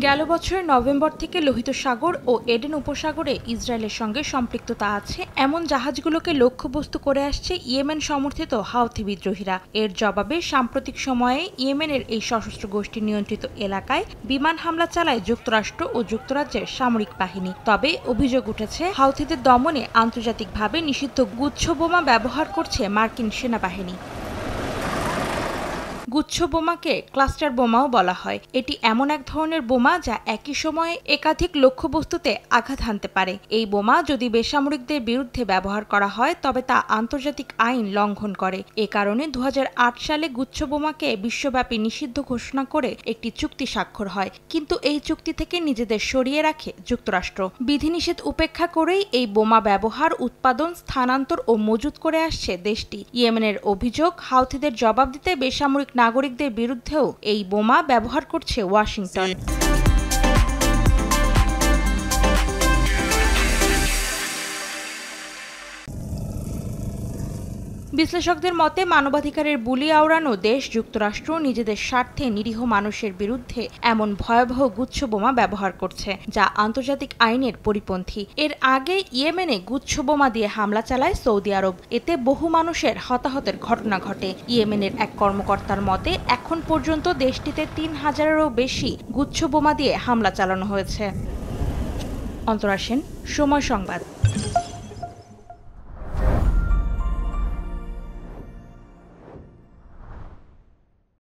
গেল বছরের নভেম্বর থেকে লোহিত সাগর ও এডেন উপসাগরে ইসরায়েলের সঙ্গে সম্পৃক্ততা আছে এমন জাহাজগুলোকে লক্ষ্যবস্তু করে আসছে ইয়েমেন সমর্থিত হাউথি বিদ্রোহীরা। এর জবাবে সাম্প্রতিক সময়ে ইয়েমেনের এই সশস্ত্র গোষ্ঠী নিয়ন্ত্রিত এলাকায় বিমান হামলা চালায় যুক্তরাষ্ট্র ও যুক্তরাজ্যের সামরিক বাহিনী। তবে অভিযোগ উঠেছে হাউথিদের দমনে আন্তর্জাতিকভাবে নিষিদ্ধ গুচ্ছ বোমা ব্যবহার করছে মার্কিন সেনাবাহিনী। গুচ্ছ বোমাকে ক্লাস্টার বোমাও বলা হয়। এটি এমন এক ধরনের বোমা যা একই সময়ে একাধিক লক্ষ্যবস্তুতে আঘাত হানতে পারে। এই বোমা যদি বেসামরিকদের বিরুদ্ধে ব্যবহার করা হয় তবে তা আন্তর্জাতিক আইন লঙ্ঘন করে। এ কারণে 2008 সালে গুচ্ছ বোমাকে বিশ্বব্যাপী নিষিদ্ধ ঘোষণা করে একটি চুক্তি স্বাক্ষর হয়, কিন্তু এই চুক্তি থেকে নিজেদের সরিয়ে রাখে যুক্তরাষ্ট্র। বিধিনিষেধ উপেক্ষা করেই এই বোমা ব্যবহার, উৎপাদন, স্থানান্তর ও মজুত করে আসছে দেশটি। ইয়েমেনের অভিযোগ, হাউথিদের জবাব দিতে বেসামরিক নাগরিকদের বিরুদ্ধেও এই বোমা ব্যবহার করছে ওয়াশিংটন। বিশ্লেষকদের মতে মানবাধিকারের বুলি আওড়ানো দেশ যুক্তরাষ্ট্র নিজেদের স্বার্থে নিরীহ মানুষের বিরুদ্ধে এমন ভয়াবহ গুচ্ছ বোমা ব্যবহার করছে, যা আন্তর্জাতিক আইনের পরিপন্থী। এর আগে ইয়েমেনে গুচ্ছ বোমা দিয়ে হামলা চালায় সৌদি আরব। এতে বহু মানুষের হতাহতের ঘটনা ঘটে। ইয়েমেনের এক কর্মকর্তার মতে এখন পর্যন্ত দেশটিতে 3000-এরও বেশি গুচ্ছ বোমা দিয়ে হামলা চালানো হয়েছে। অন্তরা সেন, সময় সংবাদ।